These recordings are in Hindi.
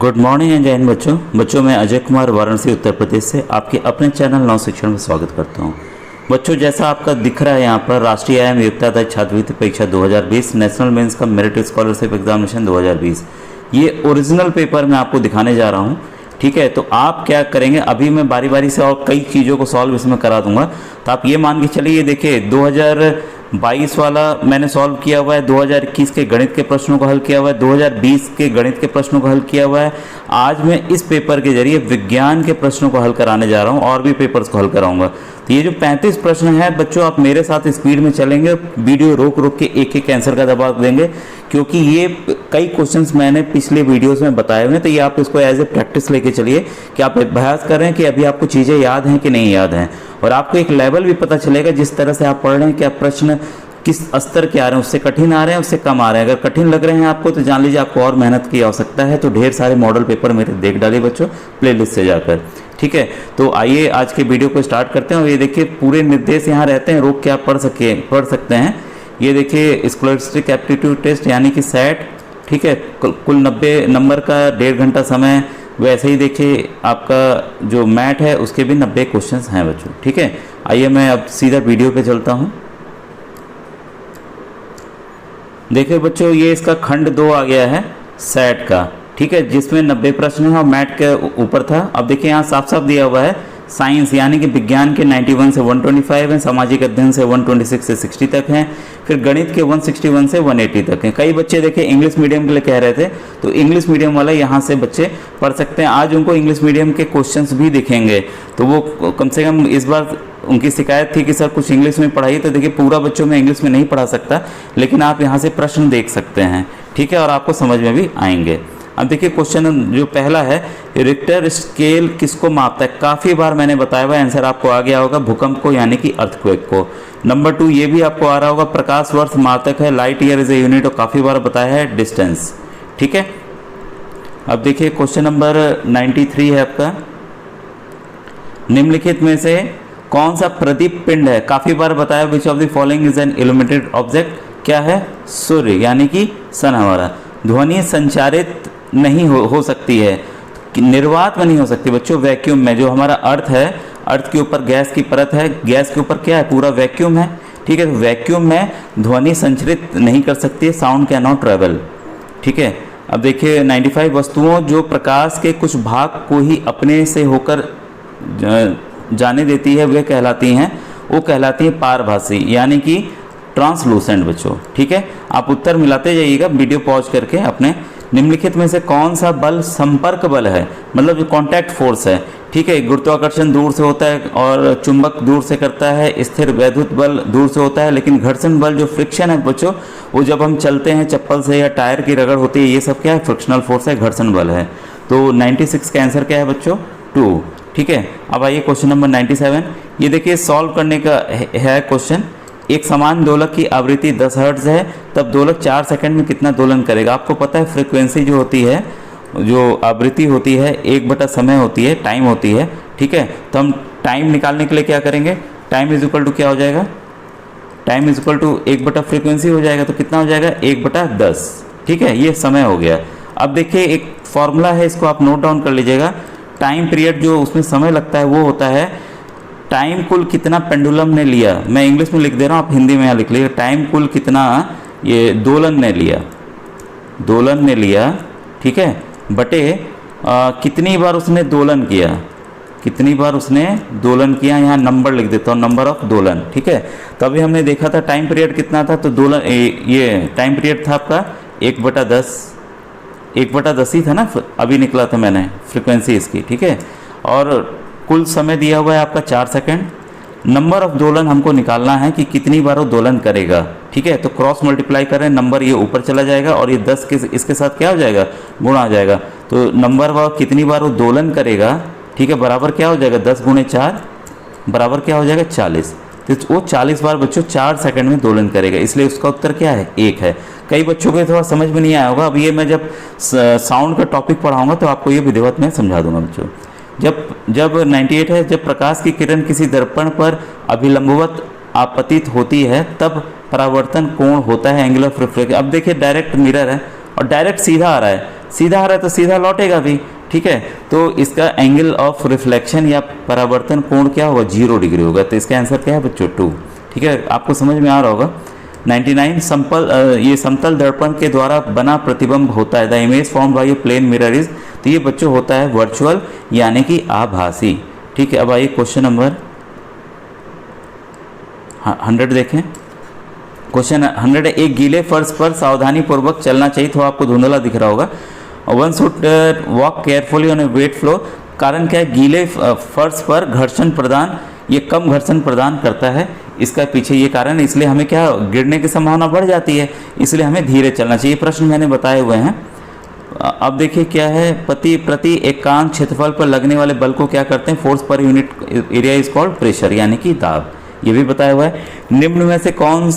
गुड मॉर्निंग एंड जय हिंद बच्चों मैं अजय कुमार वाराणसी उत्तर प्रदेश से आपके अपने चैनल नव शिक्षण में स्वागत करता हूं। बच्चों जैसा आपका दिख रहा है यहाँ पर राष्ट्रीय आय योग्यता छात्रवृत्ति परीक्षा 2020 नेशनल मेंस का मेरिट स्कॉलरशिप एग्जामिनेशन 2020 ये ओरिजिनल पेपर मैं आपको दिखाने जा रहा हूँ। ठीक है, तो आप क्या करेंगे, अभी मैं बारी बारी से और कई चीज़ों को सॉल्व इसमें करा दूंगा। तो आप ये मान के चलिए, ये देखिए 2022 वाला मैंने सॉल्व किया हुआ है, 2021 के गणित के प्रश्नों को हल किया हुआ है, 2020 के गणित के प्रश्नों को हल किया हुआ है। आज मैं इस पेपर के जरिए विज्ञान के प्रश्नों को हल कराने जा रहा हूँ और भी पेपर्स को हल कराऊंगा। तो ये जो 35 प्रश्न हैं बच्चों, आप मेरे साथ स्पीड में चलेंगे, वीडियो रोक रोक के एक एक आंसर का जवाब देंगे, क्योंकि ये कई क्वेश्चंस मैंने पिछले वीडियोस में बताए हुए हैं। तो ये आप इसको एज ए प्रैक्टिस लेके चलिए कि आप अभ्यास कर रहे हैं कि अभी आपको चीज़ें याद हैं कि नहीं याद हैं, और आपको एक लेवल भी पता चलेगा जिस तरह से आप पढ़ रहे हैं कि आप प्रश्न किस स्तर के आ रहे हैं, उससे कठिन आ रहे हैं उससे कम आ रहे हैं। अगर कठिन लग रहे हैं आपको तो जान लीजिए आपको और मेहनत की आवश्यकता है। तो ढेर सारे मॉडल पेपर मेरे देख डालिए बच्चों प्लेलिस्ट से जाकर। ठीक है, तो आइए आज के वीडियो को स्टार्ट करते हैं। और ये देखिए पूरे निर्देश यहाँ रहते हैं, रोक के आप पढ़ सकते हैं। ये देखिए स्कॉलरशिप एप्टीट्यूड टेस्ट यानी कि सेट, ठीक है, कुल 90 नंबर का 1.5 घंटा समय। वैसे ही देखिए आपका जो मैट है उसके भी 90 क्वेश्चंस हैं बच्चों। ठीक है, आइए मैं अब सीधा वीडियो पे चलता हूँ। देखिए बच्चों ये इसका खंड 2 आ गया है सेट का, ठीक है, जिसमें 90 प्रश्न है और मैट के ऊपर था। अब देखिए यहाँ साफ साफ दिया हुआ है साइंस यानी कि विज्ञान के 91 से 125 हैं, सामाजिक अध्ययन से 126 से 60 तक हैं, फिर गणित के 161 से 180 तक हैं। कई बच्चे देखिए इंग्लिश मीडियम के लिए कह रहे थे, तो इंग्लिश मीडियम वाला यहाँ से बच्चे पढ़ सकते हैं। आज उनको इंग्लिश मीडियम के क्वेश्चंस भी दिखेंगे, तो वो कम से कम इस बार उनकी शिकायत थी कि सर कुछ इंग्लिश में पढ़ाइए। तो देखिए पूरा बच्चों में इंग्लिश में नहीं पढ़ा सकता, लेकिन आप यहाँ से प्रश्न देख सकते हैं, ठीक है, और आपको समझ में भी आएंगे। अब देखिए क्वेश्चन जो पहला है, रिक्टर स्केल किसको मापता है? काफ़ी बार मैंने बताया हुआ, आंसर आपको आ गया होगा भूकंप को यानी कि अर्थक्वेक को। नंबर 2 ये भी आपको आ रहा होगा, प्रकाश वर्ष मात्रक है, light year is a unit, और काफ़ी बार बताया है डिस्टेंस। ठीक है, अब देखिए क्वेश्चन नंबर 93 है आपका, निम्नलिखित में से कौन सा प्रदीप पिंड है? काफ़ी बार बताया, which of the following is an illuminated object? क्या है? सूर्य यानी कि सन हमारा। ध्वनि संचारित नहीं हो सकती है, निर्वात में नहीं हो सकती बच्चों, वैक्यूम में। जो हमारा अर्थ है, अर्थ के ऊपर गैस की परत है, गैस के ऊपर क्या है? पूरा वैक्यूम है। ठीक है, तो वैक्यूम में ध्वनि संचरित नहीं कर सकती है, साउंड कैन नॉट ट्रेवल। ठीक है, अब देखिए 95 वस्तुओं जो प्रकाश के कुछ भाग को ही अपने से होकर जाने देती है वे कहलाती हैं, वो कहलाती है पारभासी यानी कि ट्रांसलूसेंट बच्चों। ठीक है, आप उत्तर मिलाते जाइएगा वीडियो पॉज करके अपने। निम्नलिखित में से कौन सा बल संपर्क बल है, मतलब जो कॉन्टैक्ट फोर्स है? ठीक है, गुरुत्वाकर्षण दूर से होता है और चुंबक दूर से करता है, स्थिर वैद्युत बल दूर से होता है, लेकिन घर्षण बल जो फ्रिक्शन है बच्चों, वो जब हम चलते हैं चप्पल से या टायर की रगड़ होती है, ये सब क्या है? फ्रिक्शनल फोर्स है, घर्षण बल है। तो 96 का आंसर क्या है बच्चों? 2। ठीक है, अब आइए क्वेश्चन नंबर 97। ये देखिए सॉल्व करने का है क्वेश्चन। एक समान दोलक की आवृत्ति 10 हर्ट्ज है, तब दोलक 4 सेकंड में कितना दोलन करेगा? आपको पता है फ्रीक्वेंसी जो होती है, जो आवृत्ति होती है 1/, समय होती है, टाइम होती है। ठीक है, तो हम टाइम निकालने के लिए क्या करेंगे? टाइम इज इक्वल टू क्या हो जाएगा? Time is equal to 1/, frequency हो जाएगा, तो कितना हो जाएगा? 1/10। ठीक है, ये समय हो गया। अब देखिए एक फॉर्मूला है, इसको आप नोट डाउन कर लीजिएगा। टाइम पीरियड जो उसमें समय लगता है वो होता है टाइम कुल कितना पेंडुलम ने लिया। मैं इंग्लिश में लिख दे रहा हूँ, आप हिंदी में यहाँ लिख लीजिए। टाइम कुल कितना ये दोलन ने लिया, दोलन ने लिया, ठीक है, बटे कितनी बार उसने दोलन किया, कितनी बार उसने दोलन किया। यहाँ नंबर लिख देता हूँ, नंबर ऑफ दोलन। ठीक है, तो अभी हमने देखा था टाइम पीरियड कितना था, तो दोलन ये टाइम पीरियड था आपका 1/10, 1/10 ही था ना, अभी निकला था मैंने फ्रीक्वेंसी इसकी। ठीक है, और कुल समय दिया हुआ है आपका 4 सेकंड। नंबर ऑफ दोलन हमको निकालना है कि कितनी बार वो दोलन करेगा। ठीक है, तो क्रॉस मल्टीप्लाई करें, नंबर ये ऊपर चला जाएगा और ये 10 के इसके साथ क्या हो जाएगा? गुणा आ जाएगा। तो नंबर वह कितनी बार वो दोलन करेगा, ठीक है, बराबर क्या हो जाएगा? 10 × 4 बराबर क्या हो जाएगा? 40। तो वो 40 बार बच्चों 4 सेकंड में दोलन करेगा, इसलिए उसका उत्तर क्या है? 1 है। कई बच्चों को थोड़ा समझ में नहीं आया होगा, अब ये मैं जब साउंड का टॉपिक पढ़ाऊंगा तो आपको ये विधिवत में समझा दूंगा बच्चों। जब 98 है, जब प्रकाश की किरण किसी दर्पण पर अभिलंबवत आपतित होती है तब परावर्तन कोण होता है एंगल ऑफ रिफ्लेक्शन। अब देखिए डायरेक्ट मिरर है और डायरेक्ट सीधा आ रहा है, सीधा आ रहा है तो सीधा लौटेगा भी, ठीक है। तो इसका एंगल ऑफ रिफ्लेक्शन या परावर्तन कोण क्या होगा, 0 डिग्री होगा। तो इसका आंसर क्या है बच्चों, 2, ठीक है। आपको समझ में आ रहा होगा। 99 ये समतल दर्पण के द्वारा बना प्रतिबिंब होता है, the image form by a plane mirror is, तो ये बच्चों होता है वर्चुअल यानी कि आभासी, ठीक है। अब आइए क्वेश्चन नंबर 100 देखें। क्वेश्चन 100 है, एक गीले फर्श पर सावधानी पूर्वक चलना चाहिए, तो आपको धुंधला दिख रहा होगा। One should walk carefully on a wet floor, कारण क्या है, गीले फर्श पर घर्षण प्रदान, ये कम घर्षण प्रदान करता है, इसका पीछे ये कारण है, इसलिए हमें क्या गिरने की संभावना बढ़ जाती है, इसलिए हमें धीरे चलना चाहिए। प्रश्न मैंने बताए हुए हैं। अब देखिए क्या है, प्रति एकांक क्षेत्रफल पर लगने वाले बल को क्या करते हैं, force per unit area is called pressure यानी कि दाब, ये भी बताया हुआ है। निम्न में से कौन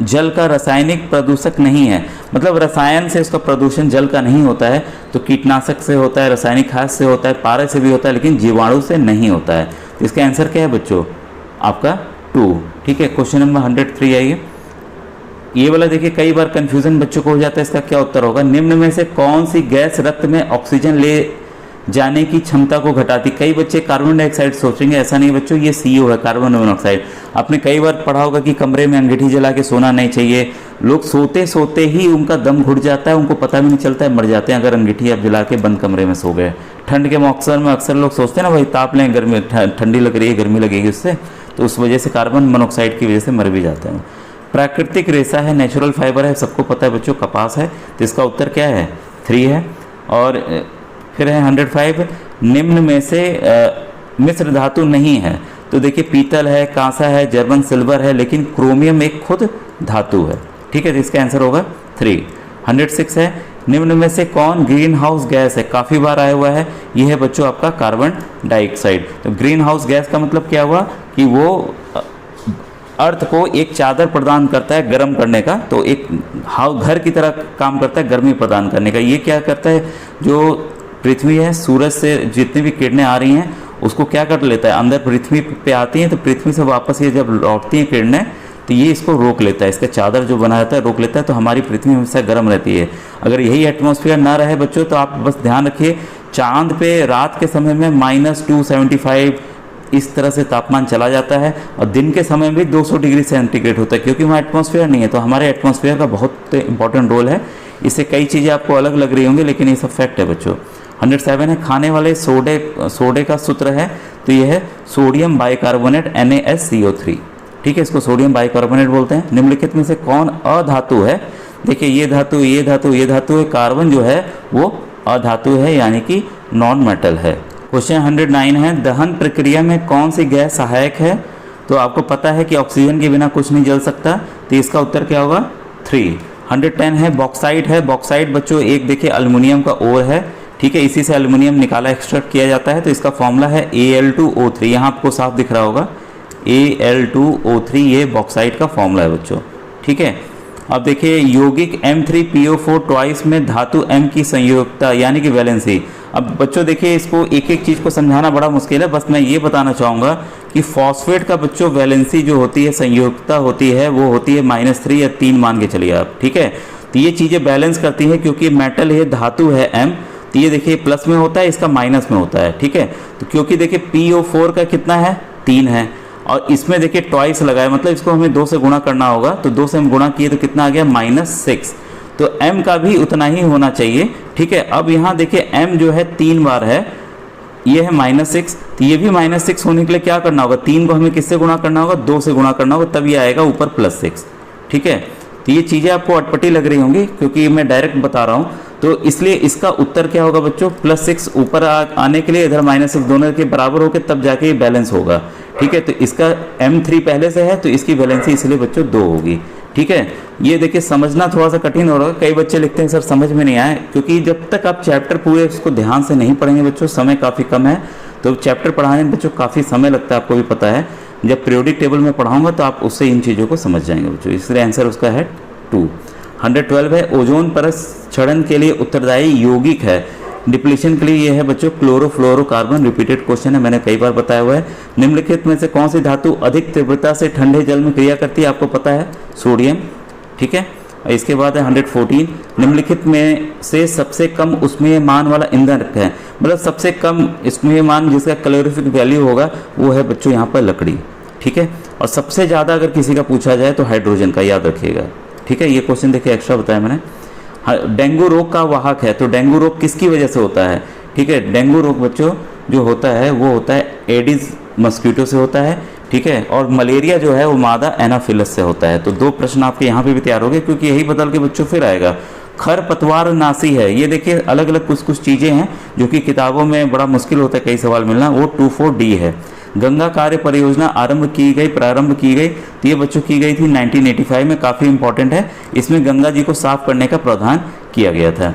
जल का रासायनिक प्रदूषक नहीं है, मतलब रसायन से उसका प्रदूषण जल का नहीं होता है, तो कीटनाशक से होता है, रासायनिक खाद से होता है, पारे से भी होता है, लेकिन जीवाणु से नहीं होता है। तो इसका आंसर क्या है बच्चों, आपका 2, ठीक है। क्वेश्चन नंबर 103 आइए। ये वाला देखिए कई बार कंफ्यूजन बच्चों को हो जाता है, इसका क्या उत्तर होगा, निम्न में से कौन सी गैस रक्त में ऑक्सीजन ले जाने की क्षमता को घटाती। कई बच्चे कार्बन डाइऑक्साइड सोचेंगे, ऐसा नहीं बच्चों, ये CO है, कार्बन मोनोऑक्साइड। आपने कई बार पढ़ा होगा कि कमरे में अंगीठी जला के सोना नहीं चाहिए, लोग सोते सोते ही उनका दम घुट जाता है, उनको पता भी नहीं चलता है, मर जाते हैं अगर अंगीठी आप जला के बंद कमरे में सो गए। ठंड के मौसम में अक्सर लोग सोचते हैं ना भाई ताप लें, गर्मी ठंडी लग रही है, गर्मी लगेगी उससे, तो उस वजह से कार्बन मोनोऑक्साइड की वजह से मर भी जाते हैं। प्राकृतिक रेशा है, नेचुरल फाइबर है, सबको पता है बच्चों, कपास है, तो इसका उत्तर क्या है, 3 है। और फिर है 105, निम्न में से मिश्र धातु नहीं है, तो देखिए पीतल है, कांसा है, जर्मन सिल्वर है, लेकिन क्रोमियम एक खुद धातु है, ठीक है। तो इसका आंसर होगा 3। 106 है, निम्न में से कौन ग्रीन हाउस गैस है, काफ़ी बार आया हुआ है, यह है बच्चों आपका कार्बन डाइऑक्साइड। तो ग्रीन हाउस गैस का मतलब क्या हुआ कि वो अर्थ को एक चादर प्रदान करता है गर्म करने का, तो एक घर की तरह काम करता है गर्मी प्रदान करने का। ये क्या करता है, जो पृथ्वी है, सूरज से जितनी भी किरणें आ रही हैं उसको क्या कर लेता है, अंदर पृथ्वी पे आती हैं, तो पृथ्वी से वापस ये जब लौटती हैं किरणें, तो ये इसको रोक लेता है, इसका चादर जो बना रहता है रोक लेता है, तो हमारी पृथ्वी हमेशा गर्म रहती है। अगर यही एटमॉस्फेयर ना रहे बच्चों, तो आप बस ध्यान रखिए, चांद पे रात के समय में -275 इस तरह से तापमान चला जाता है, और दिन के समय में भी 200 डिग्री सेंटीग्रेड होता है, क्योंकि वहाँ एटमॉस्फेयर नहीं है। तो हमारे एटमॉस्फेयर का बहुत इंपॉर्टेंट रोल है। इससे कई चीज़ें आपको अलग लग रही होंगी, लेकिन ये सब फैक्ट है बच्चों। 107 है, खाने वाले सोडे का सूत्र है, तो ये है सोडियम बाइकार्बोनेट NaSCO3, ठीक है, इसको सोडियम बाइकार्बोनेट बोलते हैं। निम्नलिखित में से कौन अधातु है, देखिए ये धातु, ये धातु, ये धातु है, कार्बन जो है वो अधातु है यानी कि नॉन मेटल है। क्वेश्चन 109 है, दहन प्रक्रिया में कौन सी गैस सहायक है, तो आपको पता है कि ऑक्सीजन के बिना कुछ नहीं जल सकता, तो इसका उत्तर क्या होगा, 3। 110 है, बॉक्साइट है, बॉक्साइट बच्चों एक देखिए एल्युमिनियम का ओर है, ठीक है, इसी से एल्युमिनियम निकाला एक्सट्रैक्ट किया जाता है, तो इसका फॉर्मूला है Al2O3, यहाँ आपको साफ दिख रहा होगा Al2O3, ये बॉक्साइट का फॉर्मूला है बच्चों, ठीक है। अब देखिए यौगिक M3PO4 ट्वाइस में धातु M की संयोजकता यानी कि वैलेंसी। अब बच्चों देखिए इसको एक एक चीज़ को समझाना बड़ा मुश्किल है, बस मैं ये बताना चाहूँगा कि फॉस्फेट का बच्चों वैलेंसी जो होती है, संयोजकता होती है, वो होती है -3 या 3 मान के चलिए आप, ठीक है। तो ये चीज़ें बैलेंस करती हैं, क्योंकि मेटल है, धातु है M, तो ये देखिए प्लस में होता है, इसका माइनस में होता है, ठीक है। तो क्योंकि देखिए PO4 का कितना है, 3 है, और इसमें देखिए ट्वाइस लगाए, मतलब इसको हमें 2 से गुणा करना होगा, तो 2 से हम गुणा किए तो कितना आ गया, -6, तो M का भी उतना ही होना चाहिए, ठीक है। अब यहाँ देखिए M जो है 3 बार है, ये है -6, तो ये भी -6 होने के लिए क्या करना होगा, 3 को हमें किससे गुणा करना होगा, 2 से गुणा करना होगा, तब ये आएगा ऊपर +6, ठीक है। तो ये चीज़ें आपको अटपटी लग रही होंगी, क्योंकि मैं डायरेक्ट बता रहा हूँ, तो इसलिए इसका उत्तर क्या होगा बच्चों, +6 ऊपर आने के लिए इधर -6 दोनों के बराबर होकर तब जाके ये बैलेंस होगा, ठीक है। तो इसका M3 पहले से है, तो इसकी वैलेंसी इसलिए बच्चों 2 होगी, ठीक है। ये देखिए समझना थोड़ा सा कठिन हो रहा है, कई बच्चे लिखते हैं सर समझ में नहीं आए, क्योंकि जब तक आप चैप्टर पूरे उसको ध्यान से नहीं पढ़ेंगे बच्चों, समय काफ़ी कम है, तो चैप्टर पढ़ाने में बच्चों काफ़ी समय लगता है, आपको भी पता है। जब पीरियोडिक टेबल में पढ़ाऊंगा तो आप उससे इन चीज़ों को समझ जाएंगे बच्चों, इसलिए आंसर उसका है 2। 112 है, ओजोन परत क्षरण के लिए उत्तरदायी यौगिक है, डिप्लीशन के लिए ये है बच्चों क्लोरोफ्लोरोकार्बन। रिपीटेड क्वेश्चन है, मैंने कई बार बताया हुआ है। निम्नलिखित में से कौन सी धातु अधिक तीव्रता से ठंडे जल में क्रिया करती है, आपको पता है सोडियम, ठीक है। और इसके बाद है 114, निम्नलिखित में से सबसे कम ऊष्मीयमान वाला ईंधन है। मतलब सबसे कम ऊष्मीयमान जिसका कैलोरीफिक वैल्यू होगा वो है बच्चों यहाँ पर लकड़ी, ठीक है। और सबसे ज़्यादा अगर किसी का पूछा जाए तो हाइड्रोजन का, याद रखिएगा, ठीक है। ये क्वेश्चन देखिए एक्स्ट्रा बताया मैंने। डेंगू रोग का वाहक है, तो डेंगू रोग किसकी वजह से होता है, ठीक है। डेंगू रोग बच्चों जो होता है वो होता है एडिस मस्कीटो से होता है, ठीक है। और मलेरिया जो है वो मादा एनाफिलस से होता है। तो 2 प्रश्न आपके यहाँ पे भी तैयार हो गए, क्योंकि यही बदल के बच्चों फिर आएगा। खरपतवार नाशी है, ये देखिए अलग अलग कुछ चीज़ें हैं जो कि किताबों में बड़ा मुश्किल होता है कई सवाल मिलना, वो 24D है। गंगा कार्य परियोजना प्रारंभ की गई, तो ये बच्चों की गई थी 1985 में, काफ़ी इंपॉर्टेंट है। इसमें गंगा जी को साफ करने का प्रावधान किया गया था।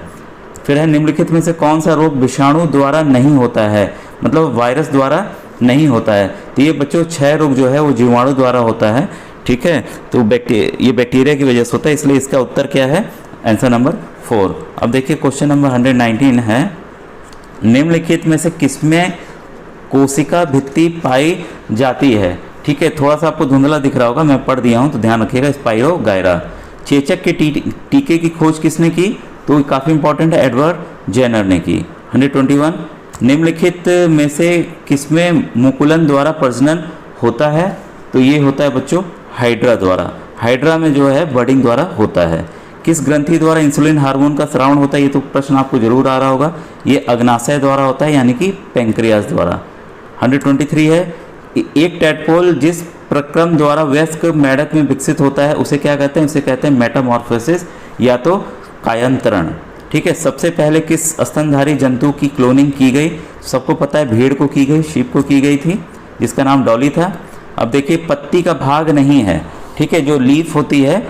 फिर है निम्नलिखित में से कौन सा रोग विषाणु द्वारा नहीं होता है, मतलब वायरस द्वारा नहीं होता है। तो ये बच्चों 6 रोग जो है वो जीवाणु द्वारा होता है, ठीक है। तो ये बैक्टीरिया की वजह से होता है, इसलिए इसका उत्तर क्या है, आंसर नंबर 4। अब देखिए क्वेश्चन नंबर 119 है, निम्नलिखित में से किसमें कोशिका भित्ति पाई जाती है, ठीक है। थोड़ा सा आपको धुंधला दिख रहा होगा, मैं पढ़ दिया हूँ तो ध्यान रखिएगा। स्पाइरोगायरा। चेचक के टीके की खोज किसने की, तो काफ़ी इंपॉर्टेंट है, एडवर्ड जेनर ने की। 121, निम्नलिखित में से किसमें मुकुलन द्वारा प्रजनन होता है, तो ये होता है बच्चों हाइड्रा द्वारा। हाइड्रा में जो है बर्डिंग द्वारा होता है। किस ग्रंथि द्वारा इंसुलिन हार्मोन का स्रावण होता है, ये तो प्रश्न आपको जरूर आ रहा होगा। ये अग्नाशय द्वारा होता है, यानी कि पेंक्रियास द्वारा। 123 है, एक टैडपोल जिस प्रक्रम द्वारा वयस्क मेढक में विकसित होता है उसे क्या कहते हैं, उसे कहते हैं मेटामॉर्फोसिस या तो कायांतरण, ठीक है। सबसे पहले किस स्तनधारी जंतु की क्लोनिंग की गई, सबको पता है भेड़ को की गई, शीप को की गई थी, जिसका नाम डॉली था। अब देखिए पत्ती का भाग नहीं है, ठीक है, जो लीफ होती है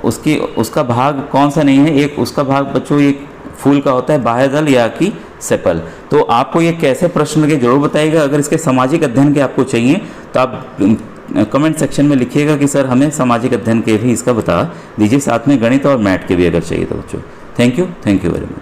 उसका भाग कौन सा नहीं है, एक उसका भाग बच्चों एक फूल का होता है बाह्यदल या कि सेपल। तो आपको ये कैसे प्रश्न के जरूर बताइएगा। अगर इसके सामाजिक अध्ययन के आपको चाहिए तो आप कमेंट सेक्शन में लिखिएगा कि सर हमें सामाजिक अध्ययन के भी इसका बता दीजिए, साथ में गणित और मैथ के भी अगर चाहिए तो बच्चों। Thank you very much.